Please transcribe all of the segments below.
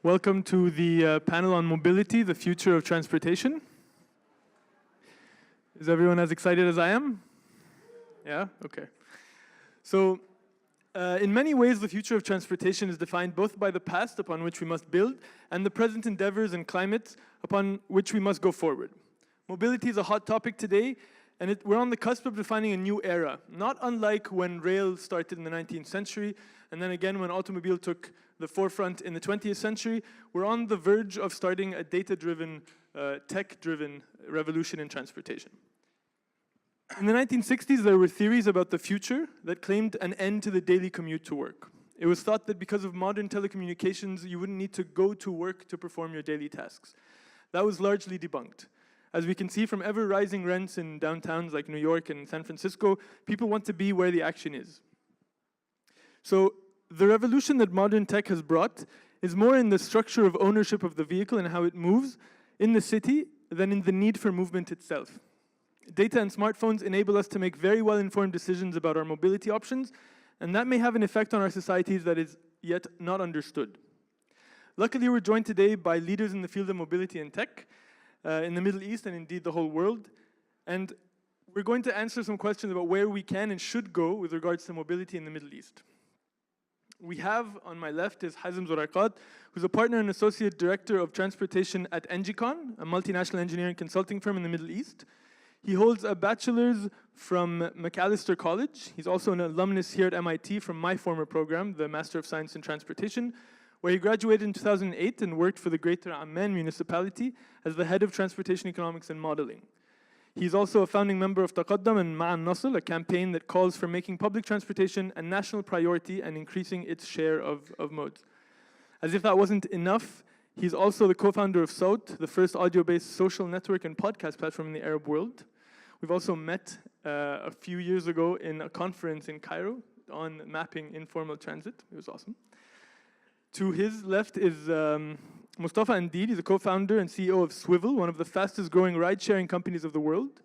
Welcome to the panel on mobility, the future of transportation. Is everyone as excited as I am? Yeah? Okay. So, in many ways, the future of transportation is defined both by the past upon which we must build and the present endeavors and climate upon which we must go forward. Mobility is a hot topic today, and we're on the cusp of defining a new era, not unlike when rail started in the 19th century, and then again when automobile took the forefront in the 20th century. We're on the verge of starting a data-driven, tech-driven revolution in transportation. In the 1960s, there were theories about the future that claimed an end to the daily commute to work. It was thought that because of modern telecommunications, you wouldn't need to go to work to perform your daily tasks. That was largely debunked. As we can see from ever-rising rents in downtowns like New York and San Francisco, people want to be where the action is. So the revolution that modern tech has brought is more in the structure of ownership of the vehicle and how it moves in the city than in the need for movement itself. Data and smartphones enable us to make very well-informed decisions about our mobility options, and that may have an effect on our societies that is yet not understood. Luckily, we're joined today by leaders in the field of mobility and tech in the Middle East and indeed the whole world. And we're going to answer some questions about where we can and should go with regards to mobility in the Middle East. We have, on my left, is Hazem Zoraiqat, who's a partner and associate director of transportation at Engicon, a multinational engineering consulting firm in the Middle East. He holds a bachelor's from Macalester College. He's also an alumnus here at MIT from my former program, the Master of Science in Transportation, where he graduated in 2008 and worked for the Greater Amman municipality as the head of transportation economics and modeling. He's also a founding member of Taqaddam and Maan Nasel, a campaign that calls for making public transportation a national priority and increasing its share of modes. As if that wasn't enough, he's also the co-founder of SciTech, the first audio-based social network and podcast platform in the Arab world. We've also met a few years ago in a conference in Cairo on mapping informal transit. It was awesome. To his left is Mustafa Indeed. He's a co-founder and CEO of Swivel, one of the fastest growing ride-sharing companies of the world.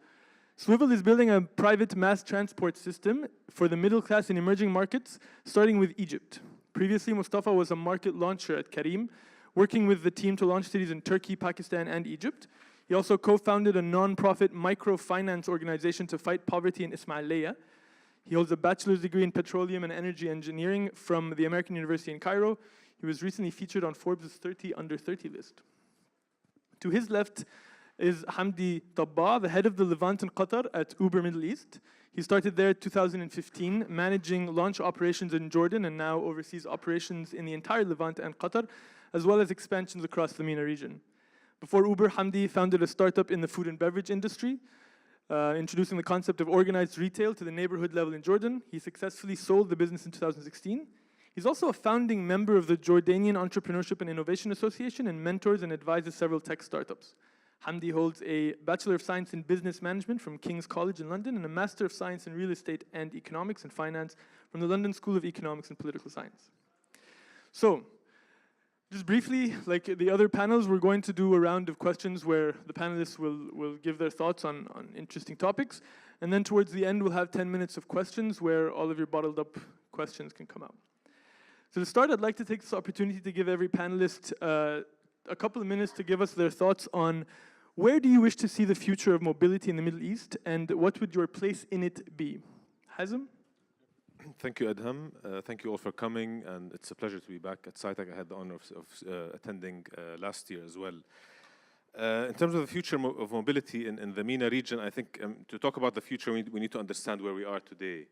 Swivel is building a private mass transport system for the middle class in emerging markets, starting with Egypt. Previously, Mustafa was a market launcher at Careem, working with the team to launch cities in Turkey, Pakistan, and Egypt. He also co-founded a non-profit microfinance organization to fight poverty in Ismailia. He holds a bachelor's degree in petroleum and energy engineering from the American University in Cairo. He was recently featured on Forbes' 30 Under 30 list. To his left is Hamdi Tabbaa, the head of the Levant in Qatar at Uber Middle East. He started there in 2015, managing launch operations in Jordan and now oversees operations in the entire Levant and Qatar, as well as expansions across the MENA region. Before Uber, Hamdi founded a startup in the food and beverage industry, introducing the concept of organized retail to the neighborhood level in Jordan. He successfully sold the business in 2016. He's also a founding member of the Jordanian Entrepreneurship and Innovation Association and mentors and advises several tech startups. Hamdi holds a Bachelor of Science in Business Management from King's College in London and a Master of Science in Real Estate and Economics and Finance from the London School of Economics and Political Science. So, just briefly, like the other panels, we're going to do a round of questions where the panelists will give their thoughts on interesting topics. And then towards the end, we'll have 10 minutes of questions where all of your bottled up questions can come out. So to start, I'd like to take this opportunity to give every panelist a couple of minutes to give us their thoughts on where do you wish to see the future of mobility in the Middle East and what would your place in it be? Hazem? Thank you, Adham. Thank you all for coming, and it's a pleasure to be back at SciTech. I had the honor of attending last year as well. In terms of the future of mobility in the MENA region, I think to talk about the future, we need to understand where we are today.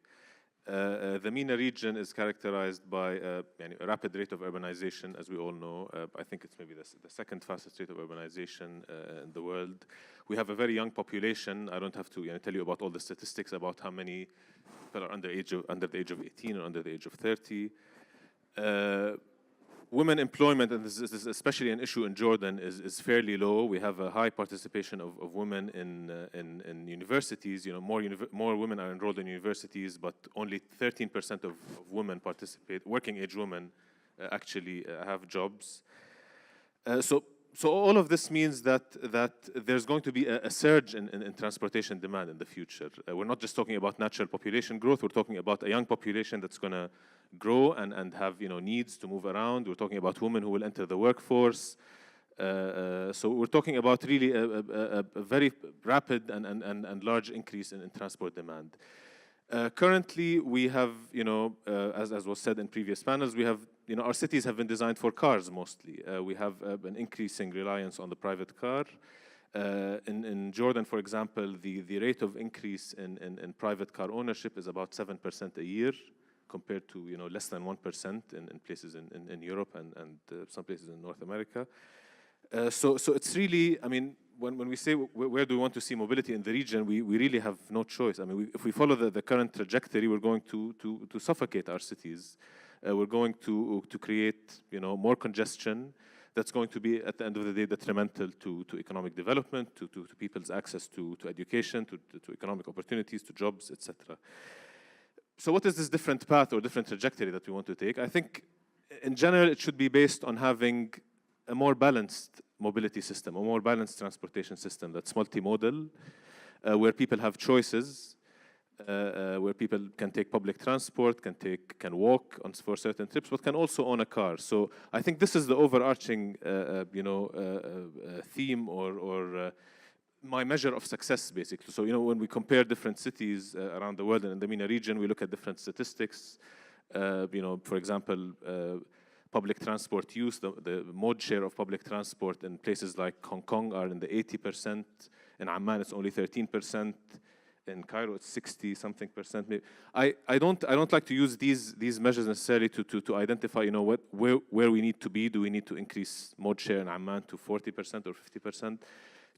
The MENA region is characterized by a rapid rate of urbanization, as we all know. I think it's maybe the second fastest rate of urbanization in the world. We have a very young population. I don't have to tell you about all the statistics about how many people are under the age of 18 or under the age of 30. Women employment, and this is especially an issue in Jordan, is fairly low. We have a high participation of women in universities. More women are enrolled in universities, but only 13% of women participate. Working age women actually have jobs. So so all of this means that there's going to be a surge in transportation demand in the future. We're not just talking about natural population growth. We're talking about a young population that's going to grow and have needs to move around. We're talking about women who will enter the workforce. So we're talking about really a very rapid and large increase in transport demand. Currently, we have, as was said in previous panels, we have, our cities have been designed for cars mostly. We have an increasing reliance on the private car. In Jordan, for example, the rate of increase in private car ownership is about 7% a year, compared to less than 1% in places in Europe and some places in North America. So it's really, I mean, when we say where do we want to see mobility in the region, we really have no choice. I mean, if we follow the current trajectory, we're going to suffocate our cities. We're going to create more congestion. That's going to be, at the end of the day, detrimental to economic development, to people's access to education, to economic opportunities, to jobs, etc. So what is this different path or different trajectory that we want to take? I think, in general, it should be based on having a more balanced mobility system, a more balanced transportation system that's multimodal, where people have choices, where people can take public transport, can walk for certain trips, but can also own a car. So I think this is the overarching, theme or my measure of success, basically. So when we compare different cities around the world and in the MENA region, we look at different statistics. For example, public transport use, the mode share of public transport in places like Hong Kong are in the 80%. In Amman, it's only 13%. In Cairo, it's 60-something%. I don't like to use these measures necessarily to identify, where we need to be. Do we need to increase mode share in Amman to 40% or 50%?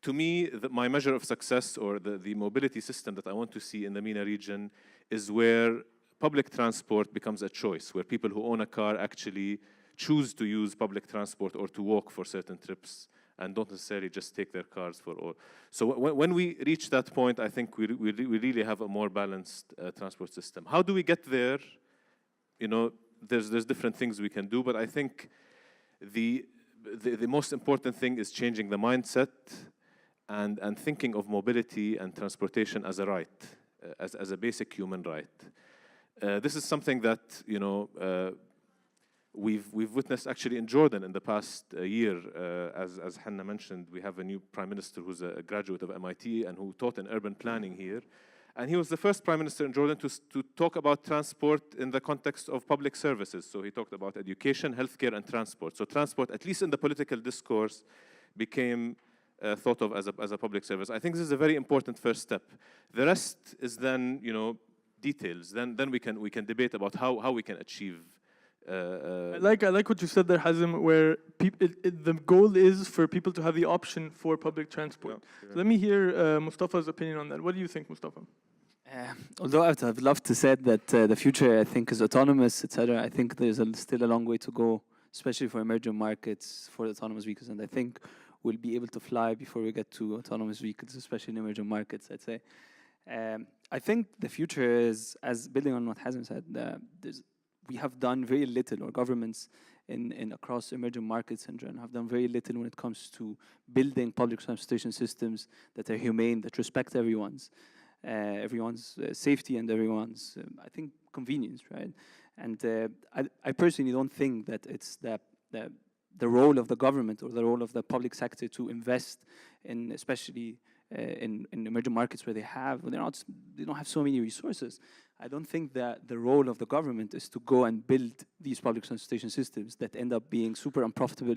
To me, my measure of success, or the mobility system that I want to see in the MENA region, is where public transport becomes a choice, where people who own a car actually choose to use public transport or to walk for certain trips, and don't necessarily just take their cars for all. So when we reach that point, I think we really have a more balanced transport system. How do we get there? There's different things we can do, but I think the most important thing is changing the mindset and thinking of mobility and transportation as a right, as a basic human right. This is something that we've witnessed actually in Jordan in the past year. As Hannah mentioned, we have a new prime minister who's a graduate of MIT and who taught in urban planning here. And he was the first prime minister in Jordan to talk about transport in the context of public services. So he talked about education, healthcare, and transport. So transport, at least in the political discourse, became thought of as a public service. I think this is a very important first step. The rest is then, details. Then we can debate about how we can achieve. I like what you said there, Hazem, where the goal is for people to have the option for public transport. Yeah. So let me hear Mustafa's opinion on that. What do you think, Mustafa? Although I would love to say that the future, I think, is autonomous, etc., I think there's still a long way to go, especially for emerging markets, for autonomous vehicles. And I think we'll be able to fly before we get to autonomous vehicles, especially in emerging markets, I'd say. I think the future is, as building on what Hazem said, we have done very little, or governments in across emerging markets in general have done very little when it comes to building public transportation systems that are humane, that respect everyone's safety and everyone's, I think, convenience, right? And I personally don't think that it's the role of the government or the role of the public sector to invest in, especially in emerging markets where they don't have so many resources. I don't think that the role of the government is to go and build these public transportation systems that end up being super unprofitable,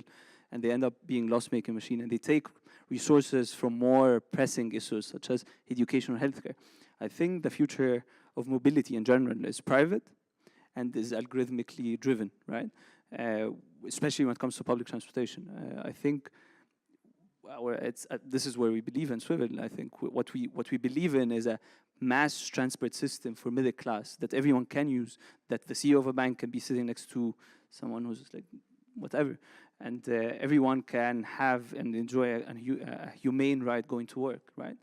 and they end up being loss-making machine, and they take resources from more pressing issues such as education or healthcare. I think the future of mobility in general is private and is algorithmically driven, right? Especially when it comes to public transportation. I think this is where we believe in Swivel. I think what we believe in is a mass transport system for middle class that everyone can use, that the CEO of a bank can be sitting next to someone who's like whatever, and everyone can have and enjoy a humane ride going to work, right?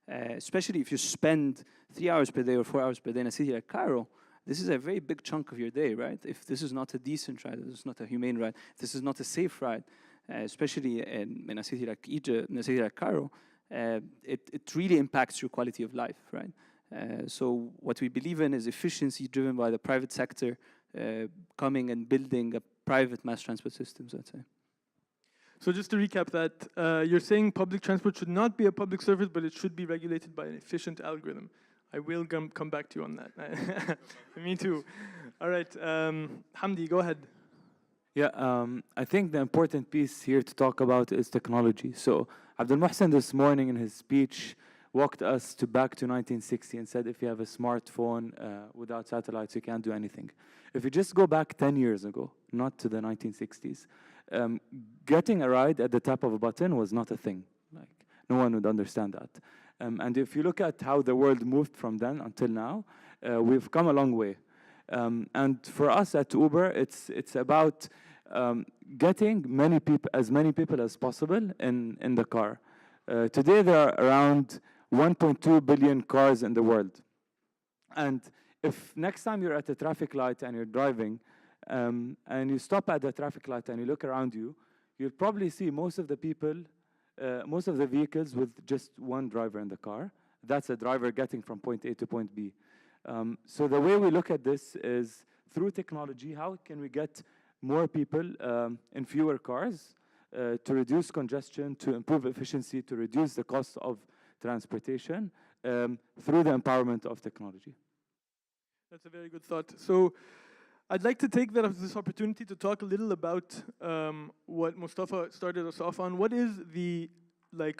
Especially if you spend 3 hours per day or 4 hours per day in a city like Cairo, this is a very big chunk of your day, right? If this is not a decent ride, this is not a humane ride, this is not a safe ride, especially in a city like Egypt, in a city like Cairo, it really impacts your quality of life, right? So what we believe in is efficiency driven by the private sector coming and building a private mass transport systems, I'd say. So just to recap that, you're saying public transport should not be a public service, but it should be regulated by an efficient algorithm. I will come back to you on that. Me too. All right, Hamdi, go ahead. Yeah, I think the important piece here to talk about is technology. So Abdul Mohsen this morning in his speech walked us back to 1960 and said if you have a smartphone without satellites, you can't do anything. If you just go back 10 years ago, not to the 1960s, getting a ride at the tap of a button was not a thing. Like, no one would understand that. And if you look at how the world moved from then until now, we've come a long way. And for us at Uber, it's about getting as many people as possible in the car. Today, there are around 1.2 billion cars in the world. And if next time you're at a traffic light and you're driving, and you stop at the traffic light and you look around you, you'll probably see most of the people, most of the vehicles with just one driver in the car. That's a driver getting from point A to point B. So the way we look at this is through technology, how can we get more people in fewer cars to reduce congestion, to improve efficiency, to reduce the cost of transportation through the empowerment of technology. That's a very good thought. So I'd like to take this opportunity to talk a little about what Mustafa started us off on. What is the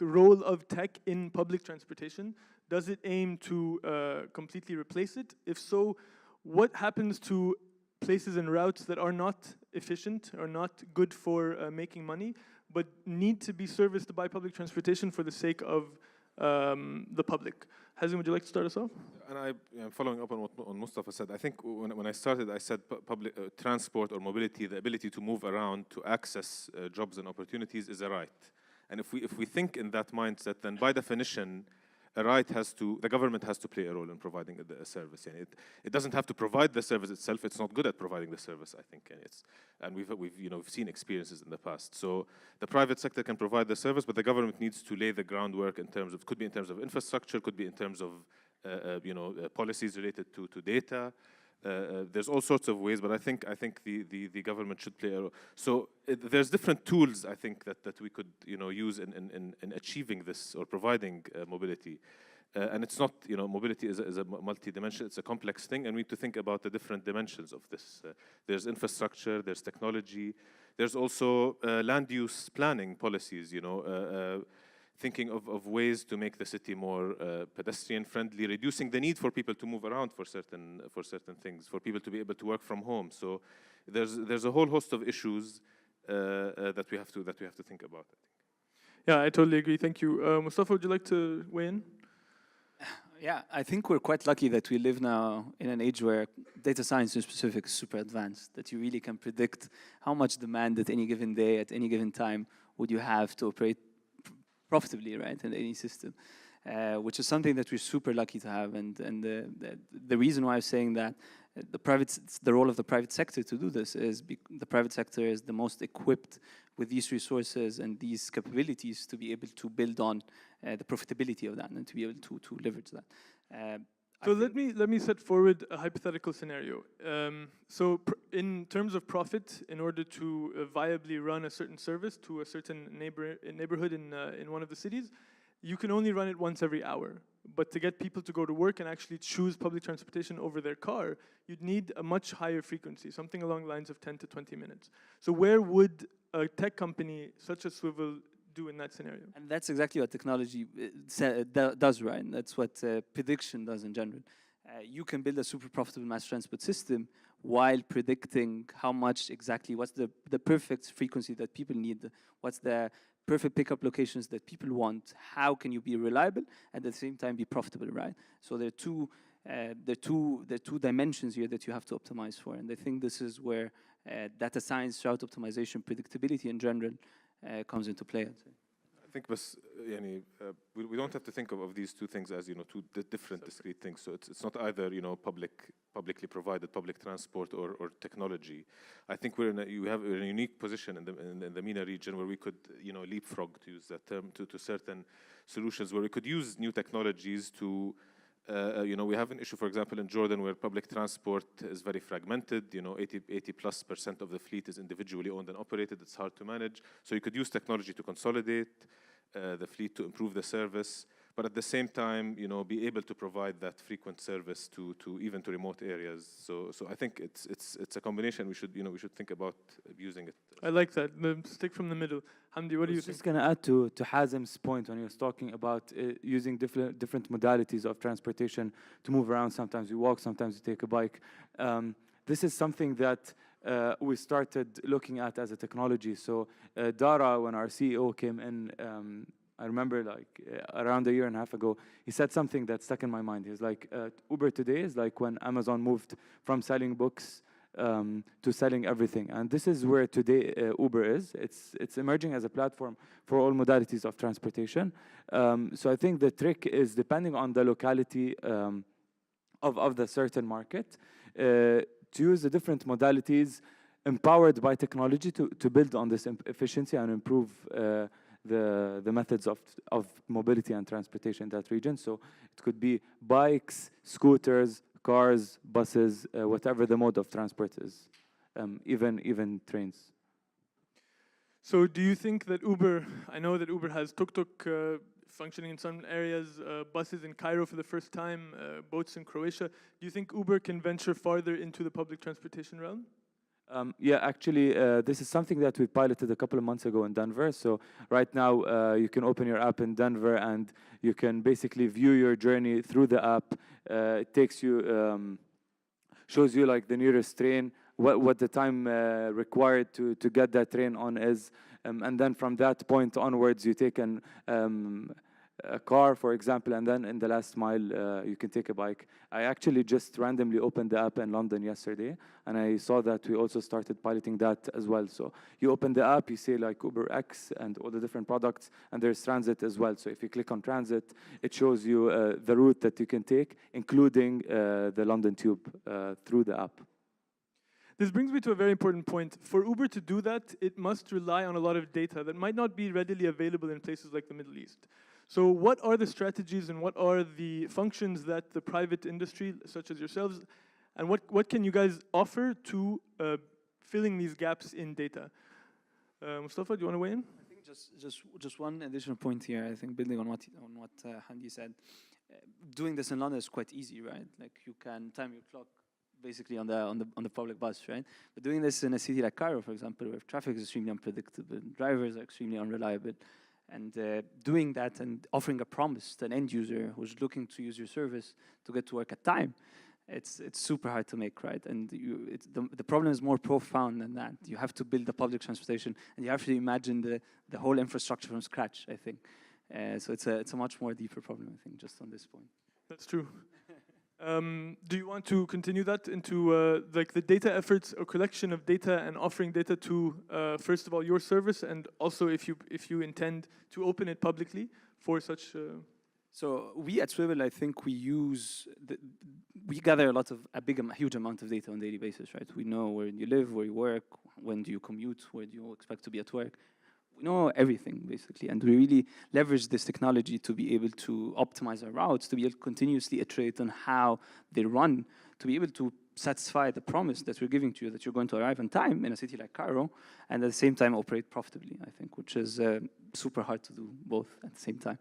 role of tech in public transportation? Does it aim to completely replace it? If so, what happens to places and routes that are not efficient, are not good for making money, but need to be serviced by public transportation for the sake of the public? Hazim, would you like to start us off? And following up on what Mustafa said, I think when I started, I said public transport or mobility, the ability to move around, to access jobs and opportunities is a right. And if we think in that mindset, then by definition, the government has to play a role in providing a service. And it doesn't have to provide the service itself. It's not good at providing the service, I think. And we've seen experiences in the past. So the private sector can provide the service, but the government needs to lay the groundwork could be in terms of infrastructure, could be in terms of policies related to data. There's all sorts of ways, but I think the government should play a role. So there's different tools I think that we could use in achieving this or providing mobility. And it's not mobility is a multi-dimensional. It's a complex thing, and we need to think about the different dimensions of this. There's infrastructure, there's technology, there's also land use planning policies. Thinking of ways to make the city more pedestrian friendly, reducing the need for people to move around for certain things, for people to be able to work from home. So there's a whole host of issues that we have to think about, I think. Yeah, I totally agree. Thank you. Mustafa, would you like to weigh in? Yeah, I think we're quite lucky that we live now in an age where data science in specific is super advanced, that you really can predict how much demand at any given day, at any given time would you have to operate profitably, right, in any system, which is something that we're super lucky to have. And the reason why I'm saying that the role of the private sector to do this is the private sector is the most equipped with these resources and these capabilities to be able to build on the profitability of that and to be able to leverage that. So let me set forward a hypothetical scenario. So in terms of profit, in order to viably run a certain service to a certain neighborhood in one of the cities, you can only run it once every hour. But to get people to go to work and actually choose public transportation over their car, you'd need a much higher frequency, something along the lines of 10 to 20 minutes. So where would a tech company such as Swivel do in that scenario? And that's exactly what technology does, right? And that's what prediction does in general. You can build a super profitable mass transport system while predicting how much exactly, what's the perfect frequency that people need, what's the perfect pickup locations that people want, how can you be reliable and at the same time be profitable, right? So there are two dimensions here that you have to optimize for. And I think this is where data science, route optimization, predictability in general comes into play. think بس يعني we don't have to think of these two things as two different discrete things. So it's not either publicly provided public transport or technology. I think we're in a unique position in the MENA region where we could leapfrog, to use that term, to certain solutions where we could use new technologies to we have an issue, for example, in Jordan where public transport is very fragmented. 80+% of the fleet is individually owned and operated. It's hard to manage. So you could use technology to consolidate the fleet to improve the service, but at the same time, be able to provide that frequent service to even to remote areas. So I think it's a combination. We should think about using it. I like that. The stick from the middle. Hamdi, what do you think? Just going to add to Hazem's point when he was talking about using different modalities of transportation to move around. Sometimes you walk, sometimes you take a bike. This is something that we started looking at as a technology. So Dara, when our CEO came in, I remember around a year and a half ago, he said something that stuck in my mind. He's like, Uber today is like when Amazon moved from selling books to selling everything. And this is where today Uber is. It's emerging as a platform for all modalities of transportation. So I think the trick is, depending on the locality of the certain market, to use the different modalities empowered by technology to build on this efficiency and improve the methods of mobility and transportation in that region. So it could be bikes, scooters, cars, buses, whatever the mode of transport is, even trains. So do you think that Uber, I know that Uber has tuk-tuk functioning in some areas, buses in Cairo for the first time, boats in Croatia. Do you think Uber can venture farther into the public transportation realm? Yeah, actually, this is something that we piloted a couple of months ago in Denver. So right now, you can open your app in Denver and you can basically view your journey through the app. It takes you, shows you like the nearest train, what the time required to get that train on is. And then from that point onwards, you take a car, for example, and then in the last mile, you can take a bike. I actually just randomly opened the app in London yesterday, and I saw that we also started piloting that as well. So you open the app, you see like Uber X and all the different products, and there's transit as well. So if you click on transit, it shows you the route that you can take, including the London Tube through the app. This brings me to a very important point. For Uber to do that, it must rely on a lot of data that might not be readily available in places like the Middle East. So what are the strategies and what are the functions that the private industry, such as yourselves, and what can you guys offer to filling these gaps in data? Mustafa, do you want to weigh in? I think just one additional point here. I think building on what Hamdi said, doing this in London is quite easy, right? Like you can time your clock basically on the public bus, right? But doing this in a city like Cairo, for example, where traffic is extremely unpredictable, drivers are extremely unreliable, and doing that and offering a promise to an end user who's looking to use your service to get to work at time, it's super hard to make, right? And the problem is more profound than that. You have to build the public transportation, and you have to imagine the whole infrastructure from scratch, I think. So it's a much more deeper problem, I think, just on this point. That's true. Do you want to continue that into like the data efforts or collection of data and offering data to first of all your service, and also if you intend to open it publicly for such? So we at Swivel, I think we gather a huge amount of data on a daily basis, right? We know where you live, where you work, when do you commute, where do you expect to be at work. We know everything, basically, and we really leverage this technology to be able to optimize our routes, to be able to continuously iterate on how they run, to be able to satisfy the promise that we're giving to you that you're going to arrive on time in a city like Cairo, and at the same time operate profitably, I think, which is super hard to do both at the same time.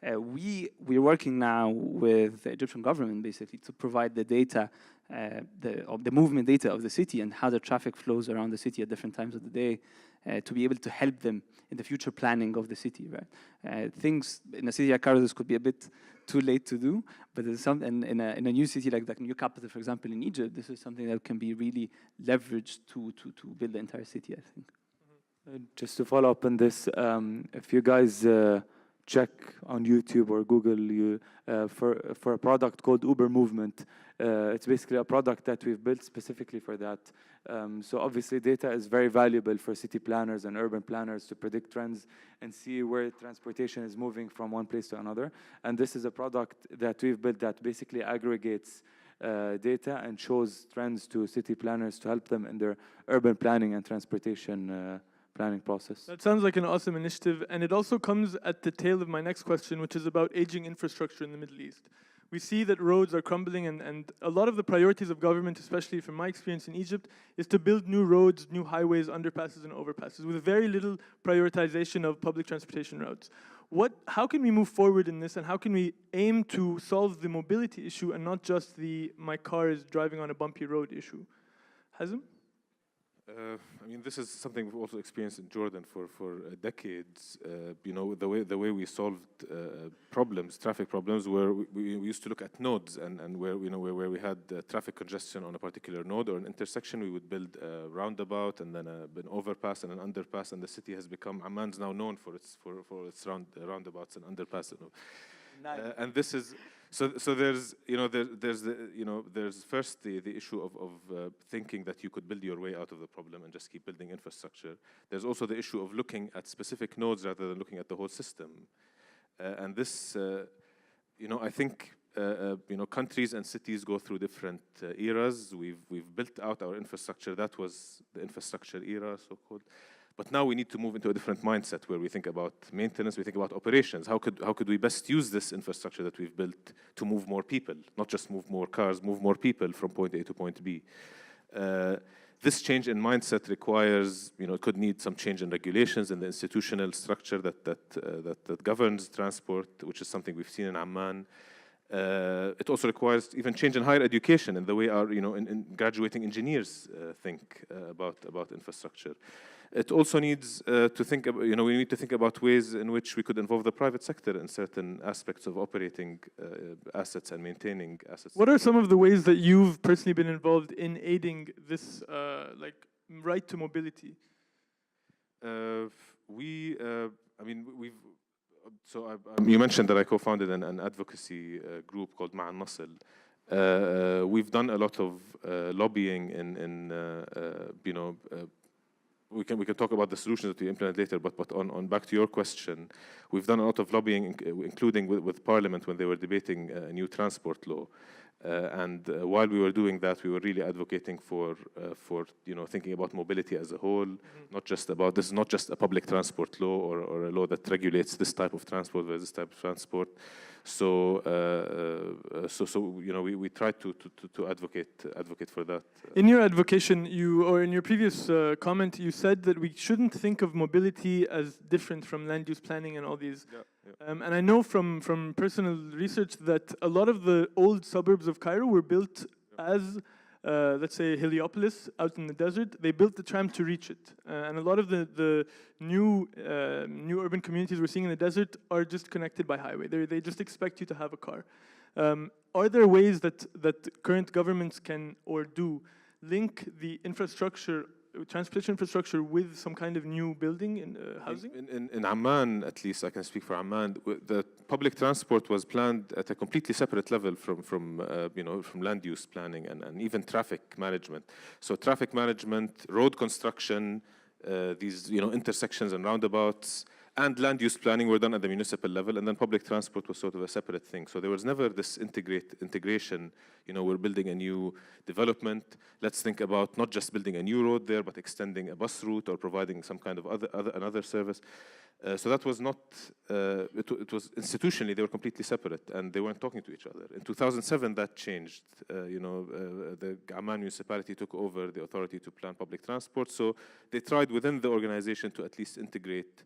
We're working now with the Egyptian government, basically, to provide the data, the movement data of the city and how the traffic flows around the city at different times of the day, to be able to help them in the future planning of the city, right? Things in a city like Cairo, this could be a bit too late to do, but there's something in a new city like the new capital, for example, in Egypt, this is something that can be really leveraged to build the entire city, I think. Just to follow up on this, if you guys check on YouTube or Google for a product called Uber Movement, It's basically a product that we've built specifically for that. So obviously data is very valuable for city planners and urban planners to predict trends and see where transportation is moving from one place to another. And this is a product that we've built that basically aggregates data and shows trends to city planners to help them in their urban planning and transportation planning process. That sounds like an awesome initiative, and it also comes at the tail of my next question, which is about aging infrastructure in the Middle East. We see that roads are crumbling, and a lot of the priorities of government, especially from my experience in Egypt, is to build new roads, new highways, underpasses, and overpasses, with very little prioritization of public transportation routes. How can we move forward in this, and how can we aim to solve the mobility issue and not just the my car is driving on a bumpy road issue? Hazem? I mean, this is something we've also experienced in Jordan for decades. You know, the way we solved problems, traffic problems, where we used to look at nodes, and where where we had traffic congestion on a particular node or an intersection, we would build a roundabout and then an overpass and an underpass, and the city has become, Amman's now known for its roundabouts and underpasses. Nice. And this is. So there's there's first the issue of thinking that you could build your way out of the problem and just keep building infrastructure. There's also the issue of looking at specific nodes rather than looking at the whole system. And this, I think countries and cities go through different eras. We've built out our infrastructure. That was the infrastructure era, so-called. But now we need to move into a different mindset where we think about maintenance, we think about operations. How could we best use this infrastructure that we've built to move more people, not just move more cars, move more people from point A to point B. This change in mindset requires, it could need some change in regulations and the institutional structure that governs transport, which is something we've seen in Amman. It also requires even change in higher education and the way our, in graduating engineers think about infrastructure. It also needs to think about, we need to think about ways in which we could involve the private sector in certain aspects of operating assets and maintaining assets. What are some of the ways that you've personally been involved in aiding this right to mobility? You mentioned that I co-founded an advocacy group called Maan Nasel. We've done a lot of lobbying we can talk about the solutions that we implement later, but on back to your question, we've done a lot of lobbying, including with Parliament when they were debating a new transport law. And while we were doing that, we were really advocating for thinking about mobility as a whole, this is not just a public transport law or a law that regulates this type of transport versus this type of transport. So we tried to advocate for that. In your advocation, in your previous comment, you said that we shouldn't think of mobility as different from land use planning and all these. Yeah. And I know from personal research that a lot of the old suburbs of Cairo were built as, let's say, Heliopolis out in the desert. They built the tram to reach it. And a lot of the new urban communities we're seeing in the desert are just connected by highway. They just expect you to have a car. Are there ways that current governments can or do link the infrastructure, transportation infrastructure, with some kind of new building in housing? In Amman, at least I can speak for Amman, the public transport was planned at a completely separate level from land use planning and even traffic management. So traffic management, road construction, these intersections and roundabouts, and land use planning were done at the municipal level, and then public transport was sort of a separate thing. So there was never this integration. We're building a new development. Let's think about not just building a new road there, but extending a bus route or providing some kind of another service. So that was not. It was institutionally they were completely separate, and they weren't talking to each other. In 2007, that changed. The Amman municipality took over the authority to plan public transport. So they tried within the organization to at least integrate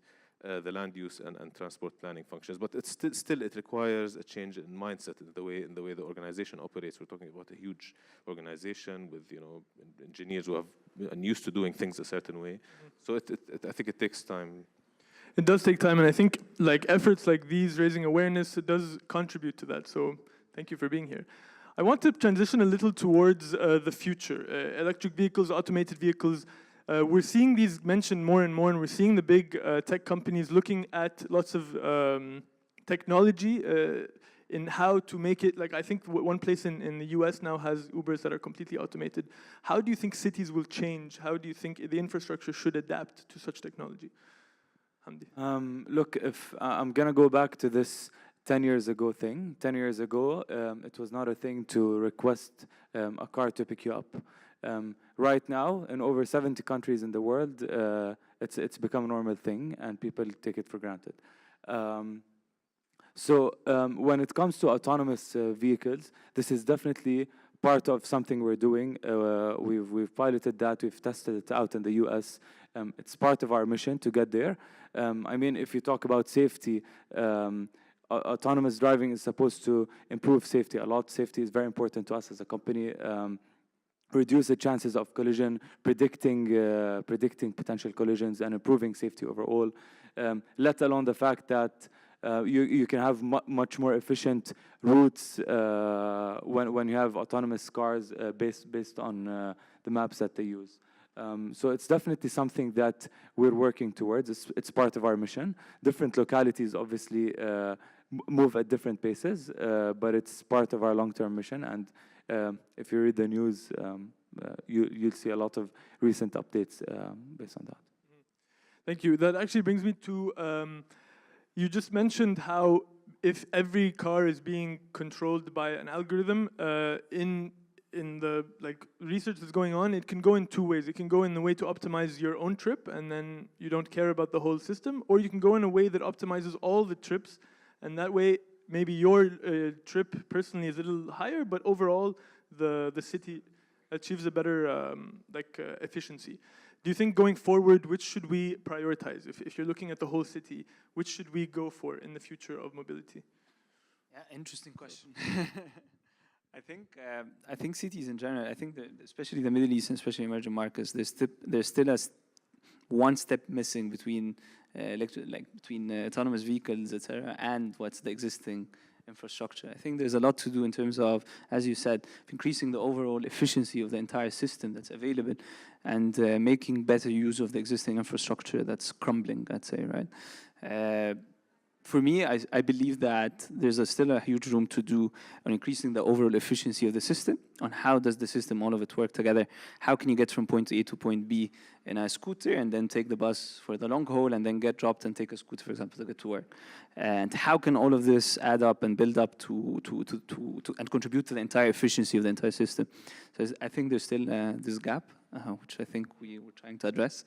the land use and transport planning functions, but it's still it requires a change in mindset in the way the organization operates. We're talking about a huge organization with engineers who have been used to doing things a certain way. So I think it takes time. It does take time, and I think efforts like these, raising awareness, it does contribute to that. So thank you for being here. I want to transition a little towards the future, electric vehicles, automated vehicles. We're seeing these mentioned more and more, and we're seeing the big tech companies looking at lots of technology in how to make it, like I think one place in the US now has Ubers that are completely automated. How do you think cities will change? How do you think the infrastructure should adapt to such technology? Hamdi. Look, if I'm gonna go back to this 10 years ago thing. 10 years ago, it was not a thing to request a car to pick you up. Right now, in over 70 countries in the world, it's become a normal thing, and people take it for granted. When it comes to autonomous vehicles, this is definitely part of something we're doing. We've piloted that, we've tested it out in the US. It's part of our mission to get there. I mean, if you talk about safety, autonomous driving is supposed to improve safety a lot. Safety is very important to us as a company. Reduce the chances of collision, predicting potential collisions, and improving safety overall. Let alone the fact that you can have much more efficient routes when you have autonomous cars based on the maps that they use. So it's definitely something that we're working towards. It's part of our mission. Different localities obviously move at different paces, but it's part of our long-term mission. And if you read the news, you'll see a lot of recent updates based on that. Thank you. That actually brings me to, you just mentioned how if every car is being controlled by an algorithm, in the research that's going on, it can go in two ways. It can go in the way to optimize your own trip, and then you don't care about the whole system, or you can go in a way that optimizes all the trips, and that way maybe your trip personally is a little higher, but overall the city achieves a better efficiency. Do you think going forward, which should we prioritize? If you're looking at the whole city, which should we go for in the future of mobility? Yeah, interesting question. I think cities in general, I think that especially the Middle East and especially emerging markets, there's still one step missing between autonomous vehicles, etc., and what's the existing infrastructure. I think there's a lot to do in terms of, as you said, increasing the overall efficiency of the entire system that's available, and making better use of the existing infrastructure that's crumbling, I'd say, right? For me, I believe that there's still a huge room to do on increasing the overall efficiency of the system, on how does the system, all of it work together. How can you get from point A to point B in a scooter and then take the bus for the long haul and then get dropped and take a scooter, for example, to get to work? And how can all of this add up and build up to and contribute to the entire efficiency of the entire system? So I think there's still this gap, which I think we're trying to address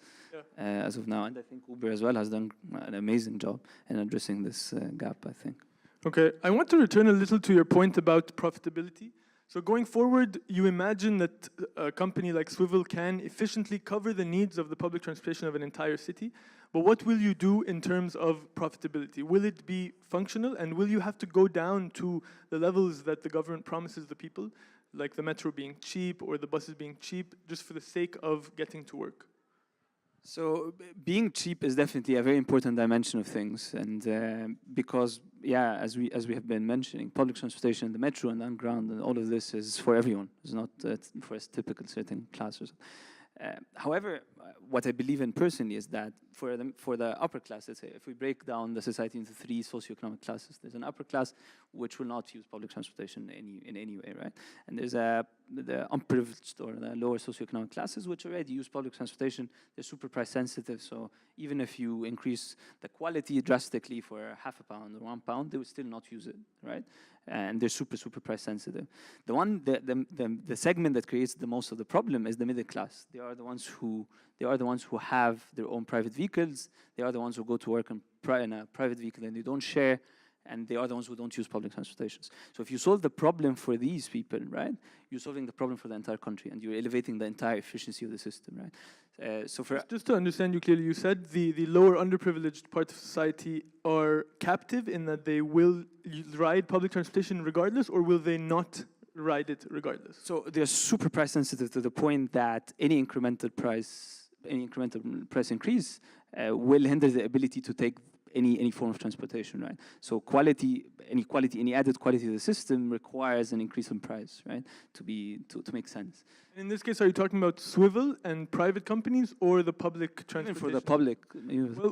as of now. And I think Uber as well has done an amazing job in addressing this gap, I think. Okay, I want to return a little to your point about profitability. So going forward, you imagine that a company like Swivel can efficiently cover the needs of the public transportation of an entire city, but what will you do in terms of profitability? Will it be functional, and will you have to go down to the levels that the government promises the people, like the metro being cheap or the buses being cheap, just for the sake of getting to work? So being cheap is definitely a very important dimension of things, and because as we have been mentioning, public transportation, the metro and the underground, and all of this is for everyone. It's not for a typical certain classes. However, what I believe in personally is that for the upper class, let's say, if we break down the society into three socioeconomic classes, there's an upper class which will not use public transportation in any way, right? And there's the unprivileged or the lower socioeconomic classes which already use public transportation. They're super price sensitive, so even if you increase the quality drastically for £0.5 or £1, they would still not use it, right? And they're super price sensitive. The segment that creates the most of the problem is the middle class. They are the ones who have their own private vehicles. They are the ones who go to work in a private vehicle and they don't share, and they are the ones who don't use public transportations. So if you solve the problem for these people, right, you're solving the problem for the entire country, and you're elevating the entire efficiency of the system, right? Just to understand you clearly, you said the lower underprivileged part of society are captive in that they will ride public transportation regardless, or will they not ride it regardless? So they're super price sensitive to the point that any incremental price increase will hinder the ability to take any form of transportation, right? So any added quality to the system requires an increase in price, right? To make sense. In this case, are you talking about swivel and private companies or the public transportation? Even for the public.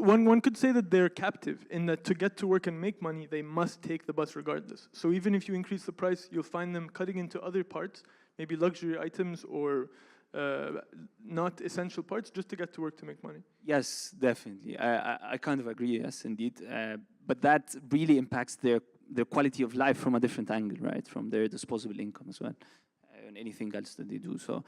Well, one could say that they're captive in that to get to work and make money, they must take the bus regardless. So even if you increase the price, you'll find them cutting into other parts, maybe luxury items or not essential parts, just to get to work to make money. Yes, definitely. I kind of agree, yes, indeed. But that really impacts their quality of life from a different angle, right? From their disposable income as well, and anything else that they do. So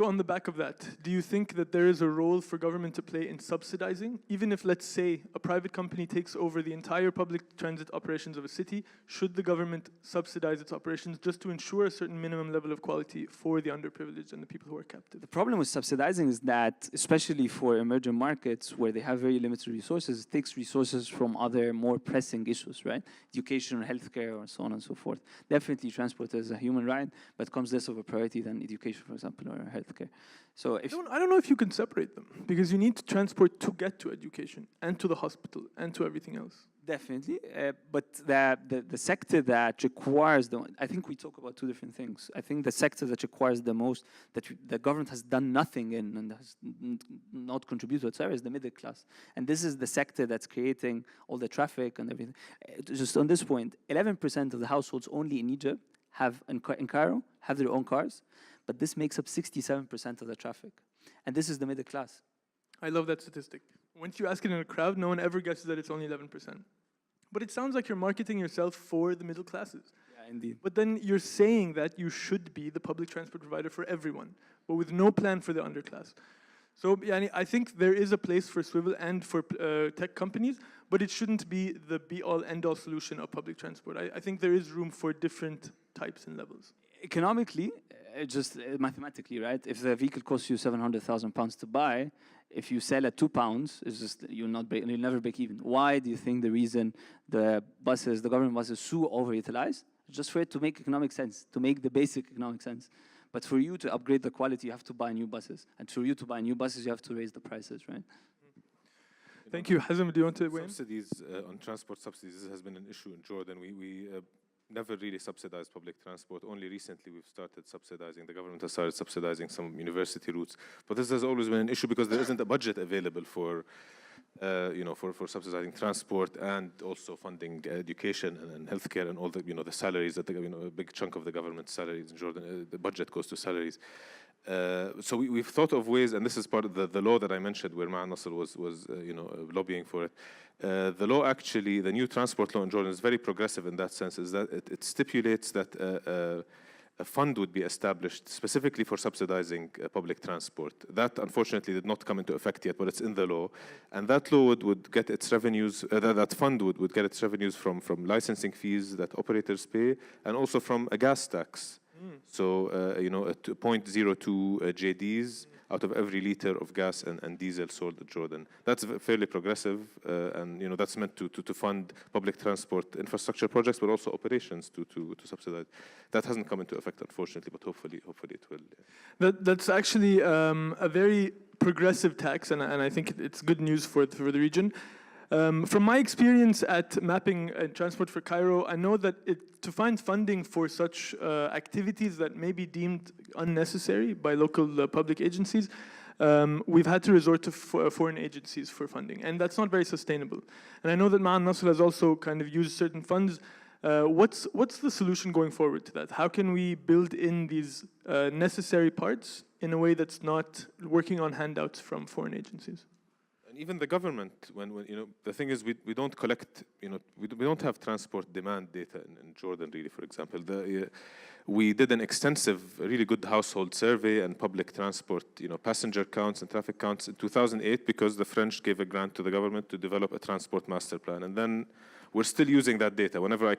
on the back of that, do you think that there is a role for government to play in subsidizing? Even if, let's say, a private company takes over the entire public transit operations of a city, should the government subsidize its operations just to ensure a certain minimum level of quality for the underprivileged and the people who are captive? The problem with subsidizing is that, especially for emerging markets where they have very limited resources, it takes resources from other more pressing issues, right? Education or healthcare or so on and so forth. Definitely transport is a human right, but comes less of a priority than education, for example, or healthcare. So I don't know if you can separate them, because you need to transport to get to education and to the hospital and to everything else. Definitely, but the sector that requires I think we talk about two different things. I think the sector that requires the most, that the government has done nothing in and has not contributed whatsoever, is the middle class. And this is the sector that's creating all the traffic and everything. Just on this point, 11% of the households only in Egypt in Cairo have their own cars, but this makes up 67% of the traffic. And this is the middle class. I love that statistic. Once you ask it in a crowd, no one ever guesses that it's only 11%. But it sounds like you're marketing yourself for the middle classes. Yeah, indeed. But then you're saying that you should be the public transport provider for everyone, but with no plan for the underclass. So yeah, I think there is a place for swivel and for tech companies, but it shouldn't be the be-all, end-all solution of public transport. I think there is room for different types and levels. Economically, just mathematically, right? If the vehicle costs you £700,000 to buy, if you sell at £2, it's just you'll never break even. Why do you think the reason the government buses, so overutilized? Just for it to make economic sense, to make the basic economic sense. But for you to upgrade the quality, you have to buy new buses, and for you to buy new buses, you have to raise the prices, right? Thank you, Hazem. Do you want to weigh in? Subsidies on transport subsidies has been an issue in Jordan. We never really subsidized public transport. Only recently we've started subsidizing. The government has started subsidizing some university routes. But this has always been an issue because there isn't a budget available for subsidizing transport and also funding education and healthcare and all the the salaries that a big chunk of the government's salaries in Jordan, the budget goes to salaries. So we've thought of ways, and this is part of the law that I mentioned, where Maan Nasel was lobbying for it. The law actually, the new transport law in Jordan is very progressive in that sense, is that it stipulates that a fund would be established specifically for subsidizing public transport. That unfortunately did not come into effect yet, but it's in the law. And that law would get its revenues, that fund would get its revenues from licensing fees that operators pay, and also from a gas tax. So, 0.02 JDs out of every liter of gas and diesel sold in Jordan. That's fairly progressive, and that's meant to fund public transport infrastructure projects, but also operations to subsidize. That hasn't come into effect, unfortunately, but hopefully it will. Yeah. That's actually a very progressive tax, and I think it's good news for the region. From my experience at mapping transport for Cairo, I know that to find funding for such activities that may be deemed unnecessary by local public agencies, we've had to resort to foreign agencies for funding, and that's not very sustainable. And I know that Maan Nasel has also kind of used certain funds. What's the solution going forward to that? How can we build in these necessary parts in a way that's not working on handouts from foreign agencies? Even the government, when the thing is, we don't collect, we don't have transport demand data in Jordan, really, for example. We did an extensive, really good household survey and public transport, passenger counts and traffic counts in 2008, because the French gave a grant to the government to develop a transport master plan. And then we're still using that data. Whenever I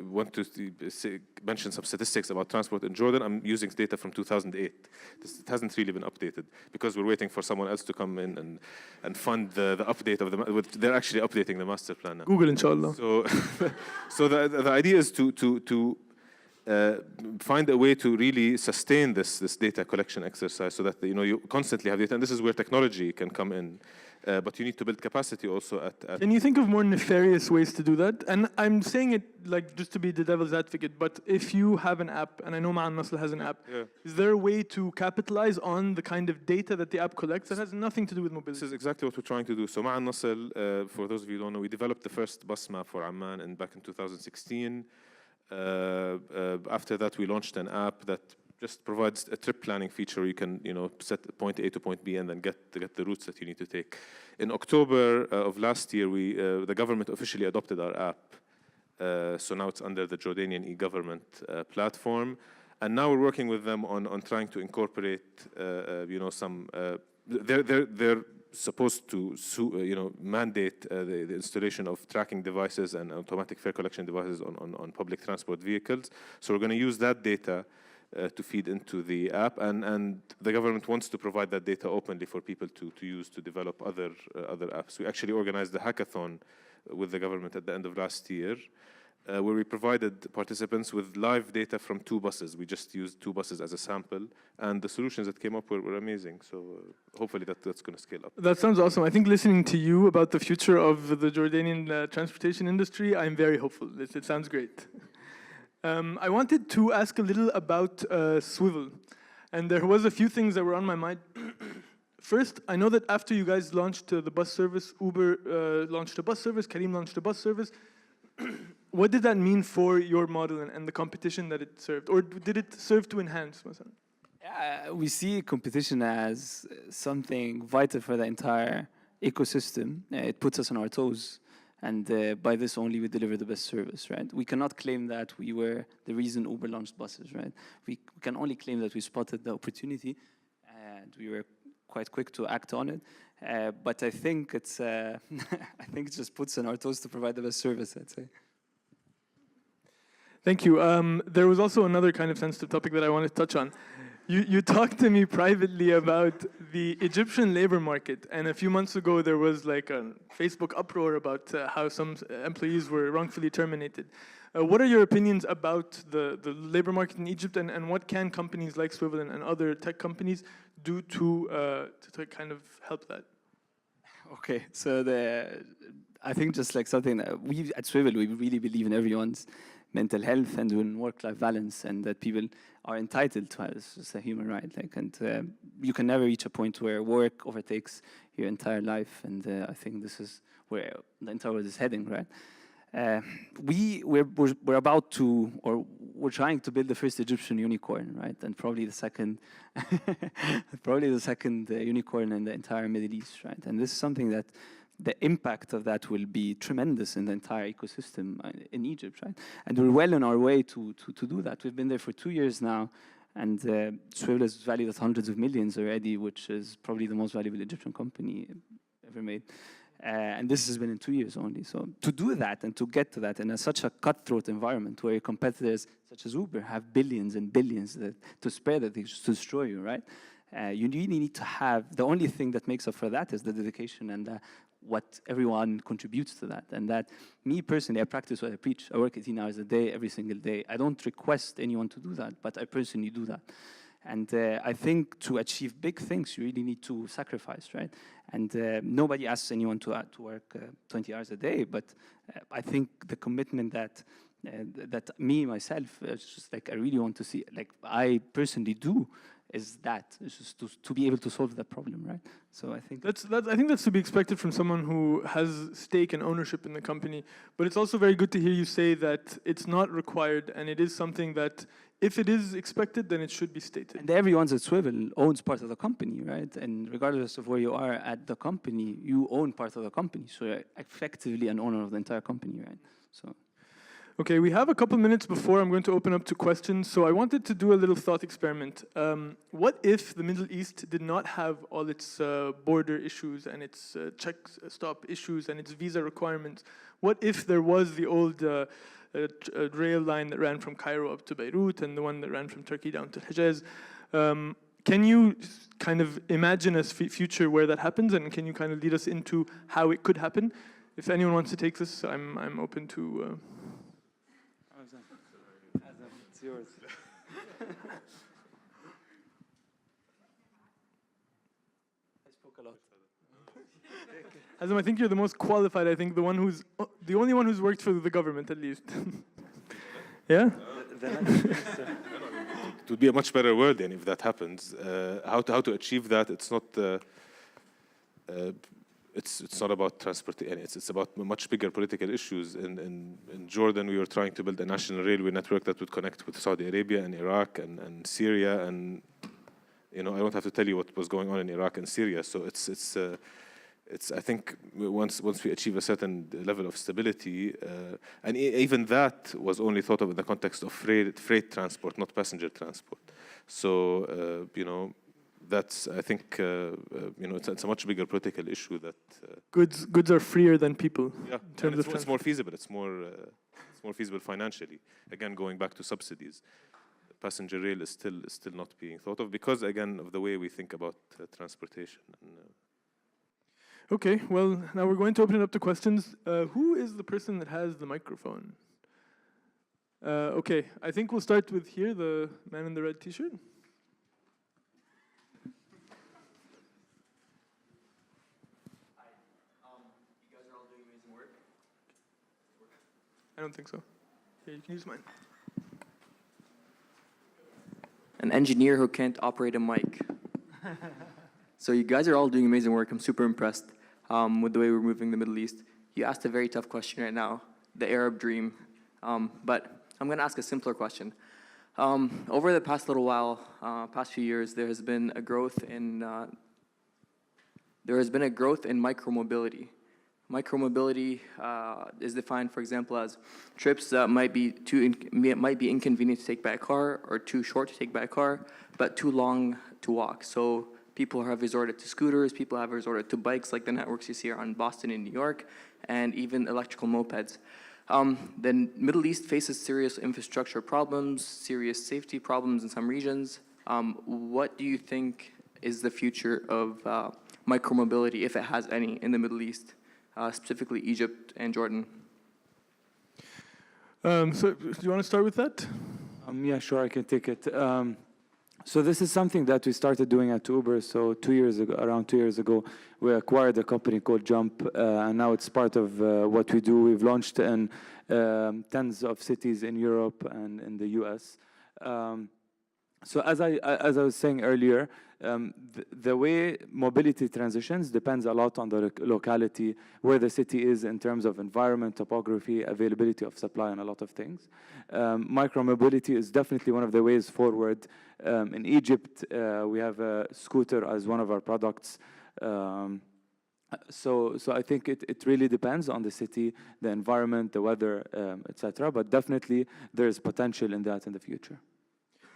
want to mention some statistics about transport in Jordan, I'm using data from 2008. It hasn't really been updated because we're waiting for someone else to come in and fund the update of they're actually updating the master plan now. Google, inshallah. So the idea is to find a way to really sustain this data collection exercise, so that you constantly have data, and this is where technology can come in. But you need to build capacity also at Can you think of more nefarious ways to do that? And I'm saying it like just to be the devil's advocate, but if you have an app, and I know Maan Nasel has an app, is there a way to capitalize on the kind of data that the app collects that has nothing to do with mobility? This is exactly what we're trying to do. So Maan Nasel, for those of you who don't know, we developed the first bus map for Amman back in 2016. After that, we launched an app that just provides a trip planning feature. You can, set point A to point B and then get the routes that you need to take. In October of last year, the government officially adopted our app. So now it's under the Jordanian e-government platform. And now we're working with them on trying to incorporate, some. They're supposed to, mandate the installation of tracking devices and automatic fare collection devices on public transport vehicles. So we're going to use that data to feed into the app, and the government wants to provide that data openly for people to use to develop other apps. We actually organized a hackathon with the government at the end of last year, where we provided participants with live data from 2 buses. We just used 2 buses as a sample, and the solutions that came up were amazing. So hopefully that's going to scale up. That sounds awesome. I think listening to you about the future of the Jordanian transportation industry, I'm very hopeful. It sounds great. I wanted to ask a little about Swivel, and there was a few things that were on my mind. First, I know that after you guys launched the bus service, Uber launched a bus service, Careem launched a bus service. What did that mean for your model and the competition that it served? Or did it serve to enhance? We see competition as something vital for the entire ecosystem. It puts us on our toes. And by this only we deliver the best service, right? We cannot claim that we were the reason Uber launched buses, right? We can only claim that we spotted the opportunity and we were quite quick to act on it. But I think it's, I think it just puts on our toes to provide the best service, I'd say. Thank you. There was also another kind of sensitive topic that I wanted to touch on. You talked to me privately about the Egyptian labor market, and a few months ago there was like a Facebook uproar about how some employees were wrongfully terminated. What are your opinions about the labor market in Egypt, and what can companies like Swivel and other tech companies do to kind of help that? Okay, so I think just like something that we at Swivel, we really believe in everyone's mental health and in work-life balance, and that people are entitled to it. It's just a human right. And you can never reach a point where work overtakes your entire life, and I think this is where the entire world is heading, right? We're about to, or we're trying to build the first Egyptian unicorn, right? And probably the second, unicorn in the entire Middle East, right? And this is something that the impact of that will be tremendous in the entire ecosystem in Egypt, right? And we're well on our way to do that. We've been there for 2 years now, and Swivel is valued at hundreds of millions already, which is probably the most valuable Egyptian company ever made. And this has been in 2 years only. So to do that and to get to that in such a cutthroat environment where your competitors such as Uber have billions and billions to spare that they just destroy you, right? You really need to have, the only thing that makes up for that is the dedication and what everyone contributes to that. And that, me personally, I practice what I preach. I work 18 hours a day, every single day. I don't request anyone to do that, but I personally do that. And I think to achieve big things, you really need to sacrifice, right? And nobody asks anyone to work 20 hours a day, but I think the commitment that me, myself, it's just like I really want to see, like I personally do, is that it's just to be able to solve that problem, right? So I think that's to be expected from someone who has stake and ownership in the company. But it's also very good to hear you say that it's not required, and it is something that if it is expected, then it should be stated. And everyone at Swivel owns part of the company, right? And regardless of where you are at the company, you own part of the company. So you're effectively an owner of the entire company, right? So. Okay, we have a couple minutes before I'm going to open up to questions. So I wanted to do a little thought experiment. What if the Middle East did not have all its border issues and its check stop issues and its visa requirements? What if there was the old rail line that ran from Cairo up to Beirut and the one that ran from Turkey down to Hejaz? Can you kind of imagine a future where that happens, and can you kind of lead us into how it could happen? If anyone wants to take this, I'm open to... It's yours. I spoke a lot. Azam, I think you're the most qualified. I think the only one who's worked for the government at least. Yeah. It would be a much better world then if that happens. How to achieve that? It's not. It's not about transport. It's about much bigger political issues. In Jordan, we were trying to build a national railway network that would connect with Saudi Arabia and Iraq and Syria. And I don't have to tell you what was going on in Iraq and Syria. So it's I think once we achieve a certain level of stability, and even that was only thought of in the context of freight transport, not passenger transport. So that's I think it's a much bigger political issue that goods are freer than people. Yeah, in terms of it's more feasible. It's more feasible financially. Again, going back to subsidies, passenger rail is still not being thought of because again of the way we think about transportation. Okay, well, now we're going to open it up to questions. Who is the person that has the microphone? Okay, I think we'll start with here, the man in the red t-shirt. Hi, you guys are all doing amazing work. I don't think so. Here, you can use mine. An engineer who can't operate a mic. So you guys are all doing amazing work. I'm super impressed with the way we're moving the Middle East. You asked a very tough question right now, the Arab dream. But I'm going to ask a simpler question. Over the past little while, past few years, there has been a growth in micromobility. Micromobility is defined, for example, as trips that might be inconvenient to take by a car, or too short to take by a car, but too long to walk. So people have resorted to scooters, people have resorted to bikes like the networks you see around Boston and New York, and even electrical mopeds. The Middle East faces serious infrastructure problems, serious safety problems in some regions. What do you think is the future of micromobility, if it has any, in the Middle East, specifically Egypt and Jordan? So do you want to start with that? Yeah, sure, I can take it. So this is something that we started doing at Uber. So around 2 years ago, we acquired a company called Jump, and now it's part of what we do. We've launched in tens of cities in Europe and in the US. So as I was saying earlier, the way mobility transitions depends a lot on the locality, where the city is in terms of environment, topography, availability of supply, and a lot of things. Micromobility is definitely one of the ways forward. In Egypt, we have a scooter as one of our products. So I think it really depends on the city, the environment, the weather, etc. But definitely there's potential in that in the future.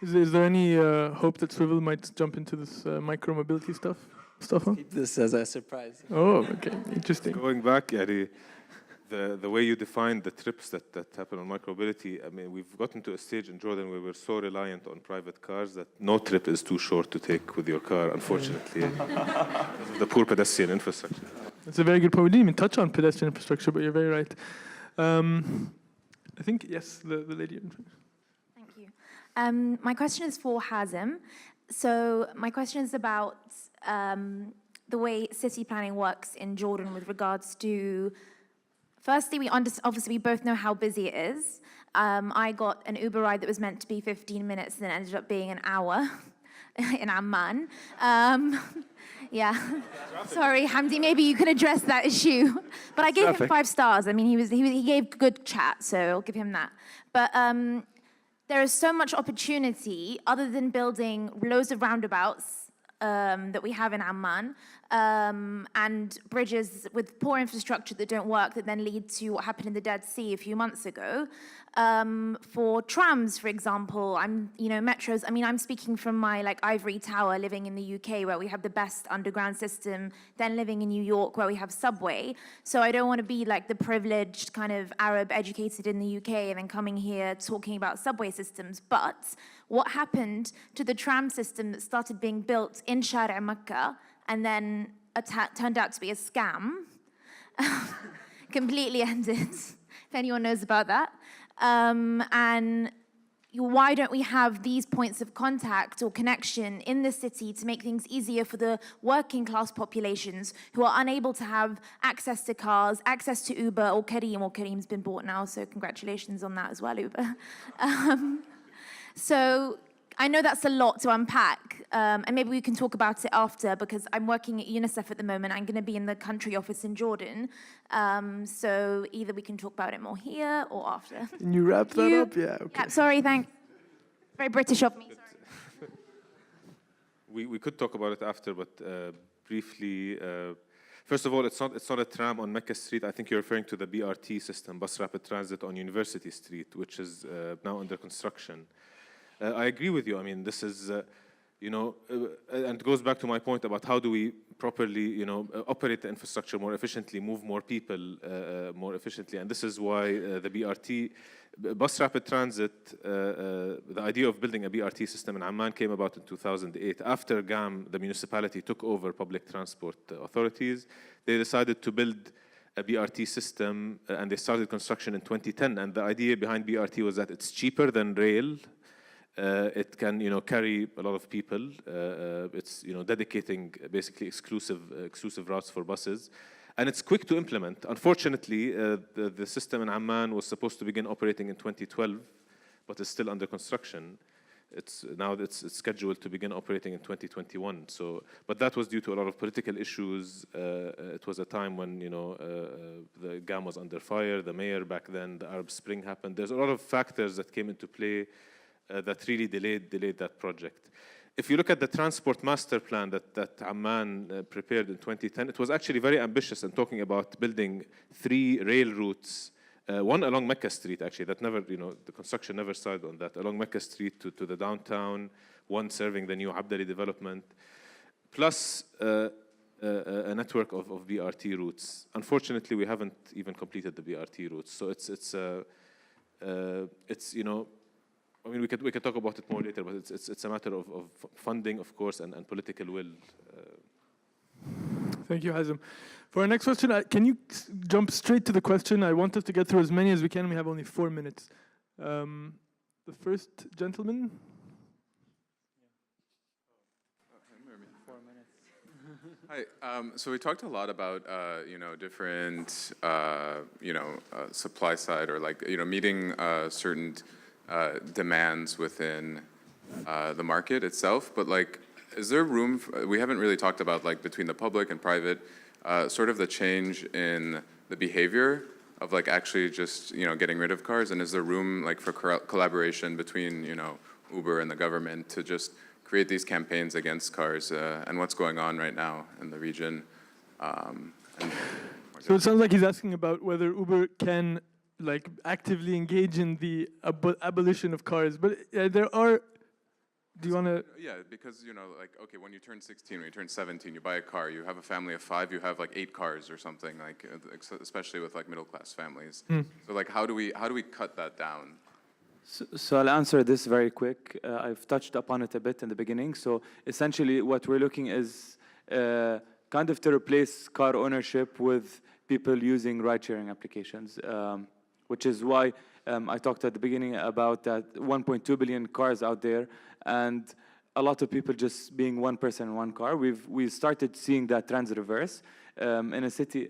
Is there any hope that Swivel might jump into this micromobility stuff? Mustafa? Keep this as a surprise. Oh, okay, interesting. Going back, the way you define the trips that happen on micromobility, I mean, we've gotten to a stage in Jordan where we're so reliant on private cars that no trip is too short to take with your car, unfortunately. The poor pedestrian infrastructure. That's a very good point. We didn't even touch on pedestrian infrastructure, but you're very right. I think, yes, the lady in front. Thank you. My question is for Hazem. So my question is about the way city planning works in Jordan with regards to, firstly, obviously we both know how busy it is. I got an Uber ride that was meant to be 15 minutes and then ended up being an hour in Amman. Yeah, sorry, Hamdi, maybe you can address that issue. But I gave him 5 stars. I mean, he gave good chat, so I'll give him that. But there is so much opportunity other than building loads of roundabouts that we have in Amman, and bridges with poor infrastructure that don't work that then lead to what happened in the Dead Sea a few months ago. For trams, for example, metros. I mean, I'm speaking from my ivory tower living in the UK where we have the best underground system, then living in New York where we have subway. So I don't want to be like the privileged kind of Arab educated in the UK and then coming here talking about subway systems. But what happened to the tram system that started being built in Shari' Makkah and then turned out to be a scam? Completely ended, if anyone knows about that. And why don't we have these points of contact or connection in the city to make things easier for the working class populations who are unable to have access to cars, access to Uber or Careem? Or Careem's been bought now, so congratulations on that as well, Uber. So I know that's a lot to unpack, and maybe we can talk about it after, because I'm working at UNICEF at the moment. I'm going to be in the country office in Jordan, so either we can talk about it more here or after. Can you wrap that up? Yeah, okay. Yeah, sorry, thanks. Very British of me, sorry. We could talk about it after, but briefly, first of all, it's not a tram on Mecca Street. I think you're referring to the BRT system, Bus Rapid Transit on University Street, which is now under construction. I agree with you. I mean, this is, and it goes back to my point about how do we properly, operate the infrastructure more efficiently, move more people more efficiently. And this is why the BRT, Bus Rapid Transit, the idea of building a BRT system in Amman came about in 2008. After GAM, the municipality took over public transport authorities. They decided to build a BRT system, and they started construction in 2010. And the idea behind BRT was that it's cheaper than rail. It can, carry a lot of people. It's, dedicating basically exclusive routes for buses, and it's quick to implement. Unfortunately, the system in Amman was supposed to begin operating in 2012, but it's still under construction. It's scheduled to begin operating in 2021. So, but that was due to a lot of political issues. It was a time when the GAM was under fire. The mayor back then, the Arab Spring happened. There's a lot of factors that came into play that really delayed that project. If you look at the transport master plan that Amman prepared in 2010, it was actually very ambitious in talking about building 3 rail routes, one along Mecca Street, actually, that never, the construction never started on that, along Mecca Street to the downtown, one serving the new Abdali development, plus a network of BRT routes. Unfortunately, we haven't even completed the BRT routes, so it's I mean, we could talk about it more later, but it's a matter of funding, of course, and political will. Thank you, Hazem. For our next question, can you jump straight to the question? I want us to get through as many as we can. We have only 4 minutes. The first gentleman. Hi. So we talked a lot about different supply side, or meeting certain demands within the market itself, but is there room we haven't really talked about between the public and private, sort of the change in the behavior of actually just getting rid of cars, and is there room for collaboration between Uber and the government to just create these campaigns against cars, and what's going on right now in the region? So it sounds like he's asking about whether Uber can actively engage in the abolition of cars, but there are. Do you want to? Yeah, because okay, when you turn 16, when you turn 17, you buy a car. You have a family of 5. You have 8 cars or something, especially with middle class families. So how do we cut that down? So I'll answer this very quick. I've touched upon it a bit in the beginning. So essentially, what we're looking is kind of to replace car ownership with people using ride-sharing applications. Which is why I talked at the beginning about that 1.2 billion cars out there, and a lot of people just being one person in one car. We started seeing that trend reverse in a city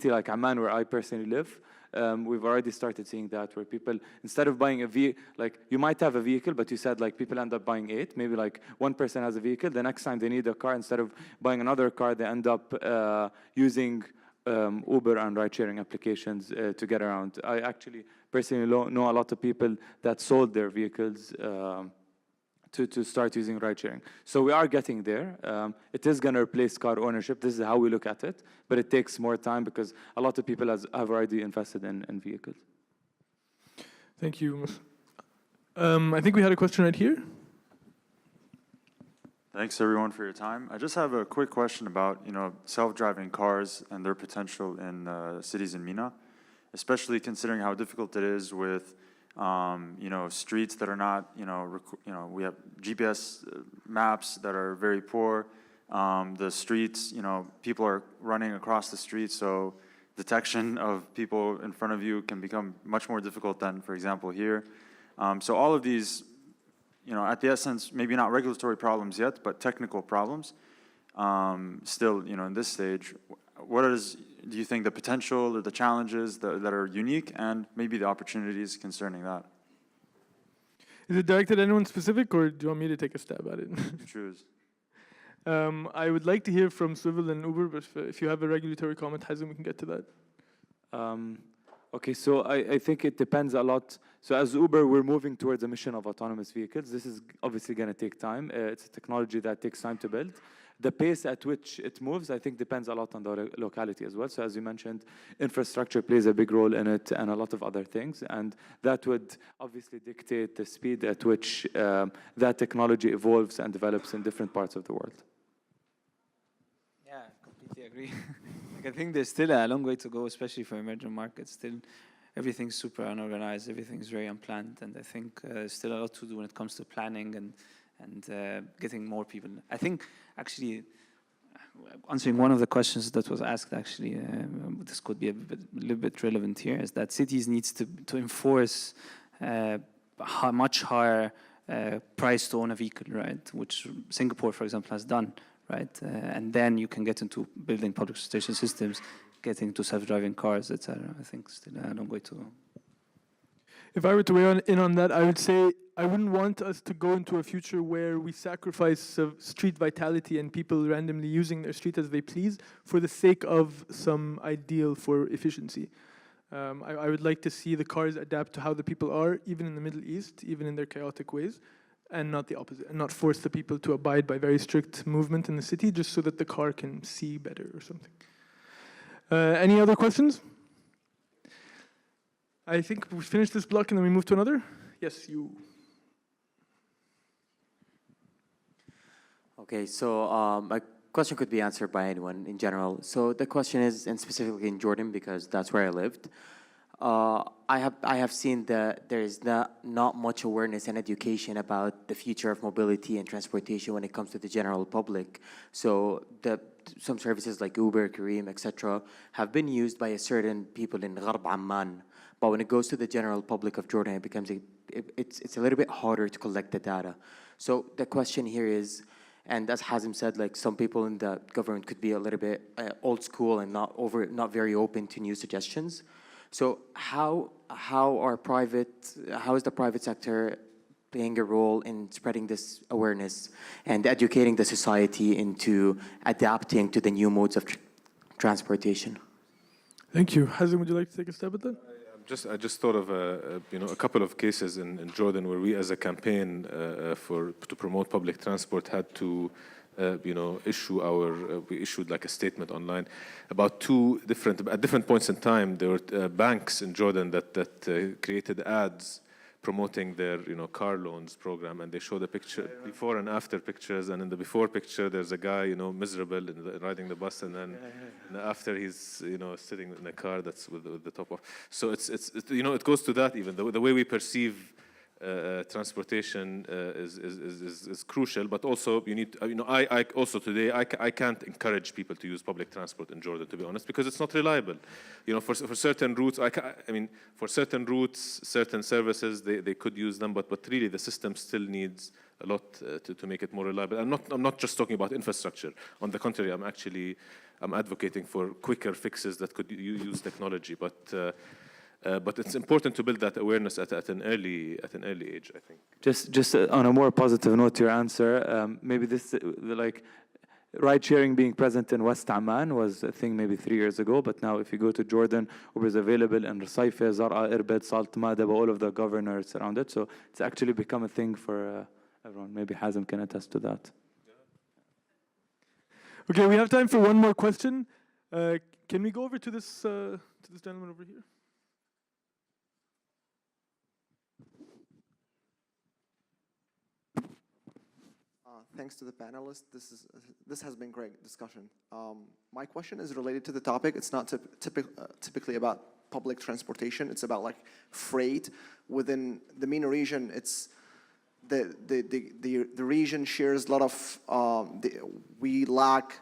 like Amman, where I personally live. We've already started seeing that, where people, instead of buying a vehicle, you might have a vehicle, but you said people end up buying 8. Maybe one person has a vehicle. The next time they need a car, instead of buying another car, they end up using Uber and ride-sharing applications to get around. I actually personally know a lot of people that sold their vehicles to start using ride-sharing. So we are getting there. It is going to replace car ownership. This is how we look at it, but it takes more time because a lot of people have already invested in vehicles. Thank you. I think we had a question right here. Thanks everyone for your time. I just have a quick question about self-driving cars and their potential in cities in MENA, especially considering how difficult it is with streets that are not we have GPS maps that are very poor. The streets, people are running across the street, so detection of people in front of you can become much more difficult than, for example, here. So all of these, you know, at the essence, maybe not regulatory problems yet, but technical problems, still, you know, in this stage, do you think the potential or the challenges that are unique and maybe the opportunities concerning that? Is it directed at anyone specific, or do you want me to take a stab at it? Choose. I would like to hear from Swivel and Uber, but if you have a regulatory comment, Hazem, we can get to that. Okay, so I think it depends a lot. So as Uber, we're moving towards a mission of autonomous vehicles. This is obviously going to take time. It's a technology that takes time to build. The pace at which it moves, I think, depends a lot on the locality as well. So as you mentioned, infrastructure plays a big role in it and a lot of other things. And that would obviously dictate the speed at which that technology evolves and develops in different parts of the world. Yeah, completely agree. Like, I think there's still a long way to go, especially for emerging markets. Still, everything's super unorganized, everything's very unplanned, and I think there's still a lot to do when it comes to planning and getting more people. I think, actually, answering one of the questions that was asked, actually, this could be a little bit relevant here, is that cities needs to enforce much higher price to own a vehicle, right? Which Singapore, for example, has done, right? And then you can get into building public transportation systems, getting to self-driving cars, etc. I think still a long way to go. If I were to weigh in on that, I would say I wouldn't want us to go into a future where we sacrifice street vitality and people randomly using their street as they please for the sake of some ideal for efficiency. I would like to see the cars adapt to how the people are, even in the Middle East, even in their chaotic ways, and not the opposite, and not force the people to abide by very strict movement in the city just so that the car can see better or something. Any other questions? I think we finish this block and then we move to another. Yes, you. Okay, so my question could be answered by anyone in general. So the question is, and specifically in Jordan, because that's where I lived, I have seen that there is not much awareness and education about the future of mobility and transportation when it comes to the general public. So some services like Uber, Careem, etc. have been used by a certain people in Gharb Amman. But when it goes to the general public of Jordan, it becomes it's a little bit harder to collect the data. So the question here is, and as Hazem said, like some people in the government could be a little bit old school and not very open to new suggestions. So how is the private sector playing a role in spreading this awareness and educating the society into adapting to the new modes of transportation? Thank you. Hazem, would you like to take a stab at that? I just thought of a couple of cases in Jordan where we, as a campaign to promote public transport, had to we issued like a statement online about at different points in time. There were banks in Jordan that created ads promoting their car loans program, and they showed a picture, before and after pictures, and in the before picture there's a guy miserable riding the bus, and then after he's sitting in a car that's with the top off. So it's it goes to that. Even the way we perceive transportation is crucial, but also you need I also today I can't encourage people to use public transport in Jordan, to be honest, because it's not reliable. For certain routes for certain routes, certain services they could use them, but really the system still needs a lot to make it more reliable. I'm not just talking about infrastructure. On the contrary, I'm advocating for quicker fixes that could use technology, but it's important to build that awareness at an early age, I think. Just on a more positive note to your answer, maybe this like ride sharing being present in West Amman was a thing maybe 3 years ago, but now if you go to Jordan, Uber is available in Rusaifa, Zar'a, Irbid, Salt, Madaba, all of the governors around it. So it's actually become a thing for everyone. Maybe Hazem can attest to that. Okay, we have time for one more question. Can we go over to this gentleman over here? Thanks to the panelists. This has been great discussion. My question is related to the topic. It's not typically about public transportation. It's about like freight within the MENA region. It's the region shares a lot of. We lack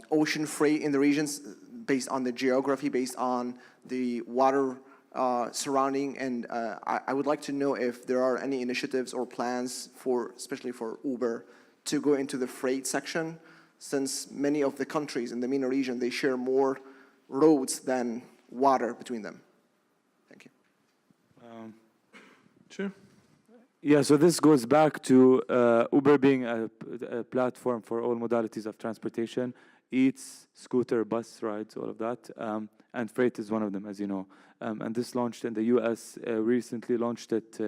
ocean freight in the regions based on the geography, based on the water surrounding, and I would like to know if there are any initiatives or plans for, especially for Uber, to go into the freight section, since many of the countries in the MENA region, they share more roads than water between them. Thank you. Sure. Yeah, so this goes back to Uber being a platform for all modalities of transportation, eats, scooter, bus rides, all of that, and freight is one of them, as you know. And this launched in the US, recently launched it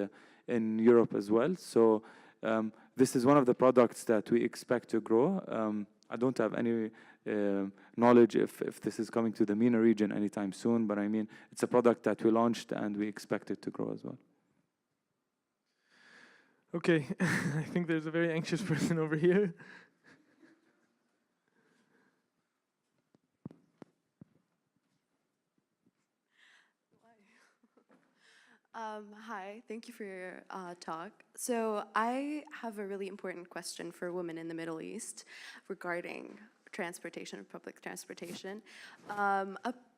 in Europe as well. So this is one of the products that we expect to grow. I don't have any knowledge if this is coming to the MENA region anytime soon, but I mean, it's a product that we launched and we expect it to grow as well. Okay, I think there's a very anxious person over here. Hi, thank you for your talk. So I have a really important question for women in the Middle East regarding transportation, public transportation.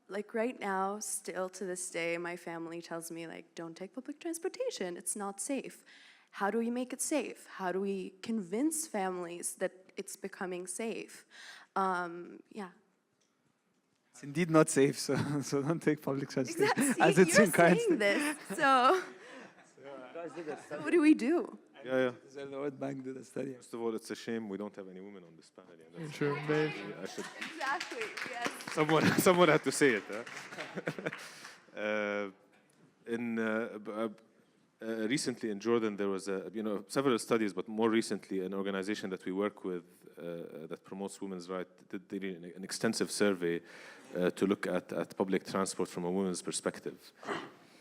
Like right now, still to this day, my family tells me like, don't take public transportation, it's not safe. How do we make it safe? How do we convince families that it's becoming safe? Yeah. It's indeed not safe, so don't take public transportation. Exactly. As it's You're in current saying this, so what do we do? Yeah. The World Bank did a study. First of all, it's a shame we don't have any women on this panel. Yeah, that's True, babe. I should. Exactly. Yes. Someone had to say it. Recently in Jordan, there was several studies, but more recently, an organization that we work with that promotes women's rights did an extensive survey to look at public transport from a woman's perspective.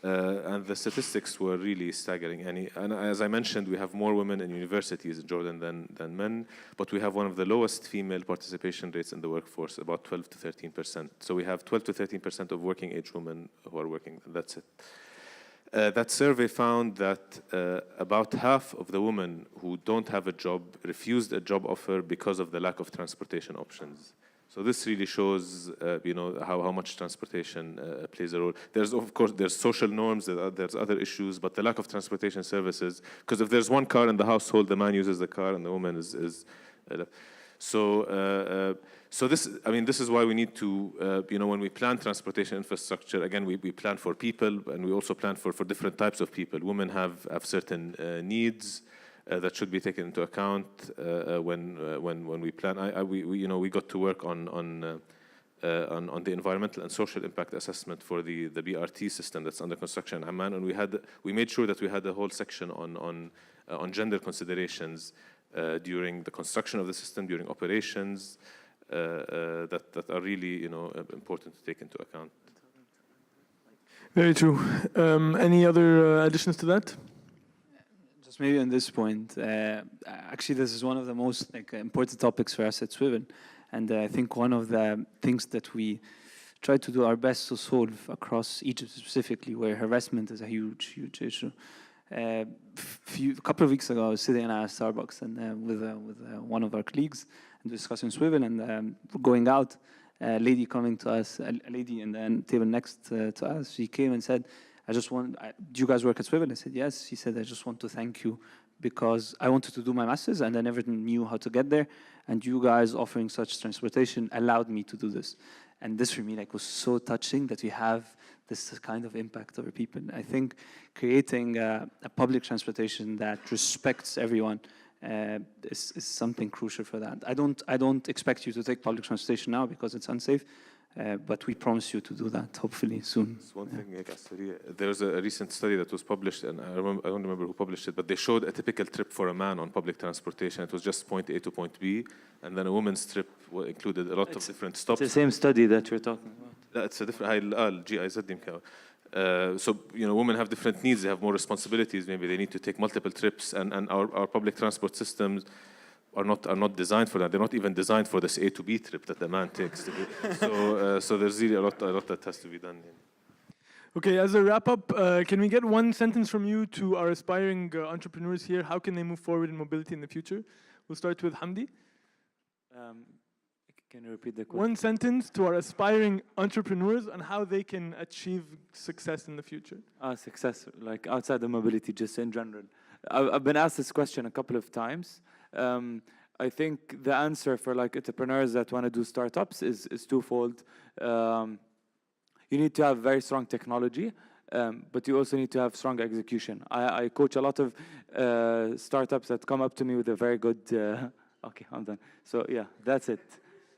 And the statistics were really staggering. And as I mentioned, we have more women in universities in Jordan than men, but we have one of the lowest female participation rates in the workforce, about 12 to 13%. So we have 12 to 13% of working age women who are working. That's it. That survey found that about half of the women who don't have a job refused a job offer because of the lack of transportation options. So this really shows, how much transportation plays a role. There's, of course, there's social norms, there's other issues, but the lack of transportation services, because if there's one car in the household, the man uses the car and the woman is so this is why we need to, when we plan transportation infrastructure, again, we plan for people, and we also plan for different types of people. Women have certain needs that should be taken into account when we plan. We got to work on the environmental and social impact assessment for the BRT system that's under construction in Amman, and we made sure that we had a whole section on gender considerations during the construction of the system, during operations, that are really important to take into account. Very true. Any other additions to that? Just maybe on this point, actually this is one of the most important topics for us at Swivel, and I think one of the things that we try to do our best to solve across Egypt specifically, where harassment is a huge issue. A couple of weeks ago, I was sitting at Starbucks and with one of our colleagues and discussing Swivel, and going out, a lady coming to us, a lady in the table next to us, she came and said, do you guys work at Swivel? I said, yes. She said, I just want to thank you because I wanted to do my master's and I never knew how to get there, and you guys offering such transportation allowed me to do this. And this for me was so touching that we have this kind of impact over people. I think creating a public transportation that respects everyone is something crucial for that. I don't expect you to take public transportation now because it's unsafe, but we promise you to do that hopefully soon. One thing, there's a recent study that was published, and I don't remember who published it, but they showed a typical trip for a man on public transportation. It was just point A to point B, and then a woman's trip included a lot of different stops. It's the same study that you're talking about. It's a different. So women have different needs. They have more responsibilities. Maybe they need to take multiple trips, and our public transport systems are not designed for that. They're not even designed for this A to B trip that the man takes. So there's really a lot that has to be done. Okay, as a wrap up, can we get one sentence from you to our aspiring entrepreneurs here? How can they move forward in mobility in the future? We'll start with Hamdi. Can you repeat the question? One sentence to our aspiring entrepreneurs on how they can achieve success in the future. Success, like outside the mobility, just in general. I've been asked this question a couple of times. I think the answer for like entrepreneurs that want to do startups is twofold. You need to have very strong technology, but you also need to have strong execution. I coach a lot of startups that come up to me with a very good, okay, I'm done. So yeah, that's it.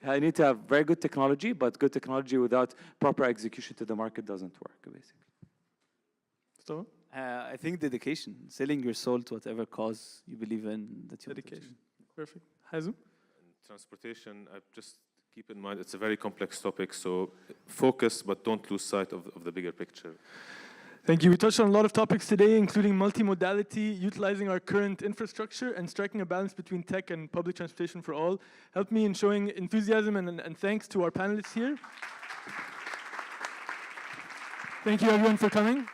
I need to have very good technology, but good technology without proper execution to the market doesn't work, basically. So? I think dedication, selling your soul to whatever cause you believe in. That you Dedication. Perfect. Hazem? Transportation, just keep in mind it's a very complex topic, so focus, but don't lose sight of the bigger picture. Thank you. We touched on a lot of topics today, including multimodality, utilizing our current infrastructure, and striking a balance between tech and public transportation for all. Helped me in showing enthusiasm, and thanks to our panelists here. Thank you, everyone, for coming.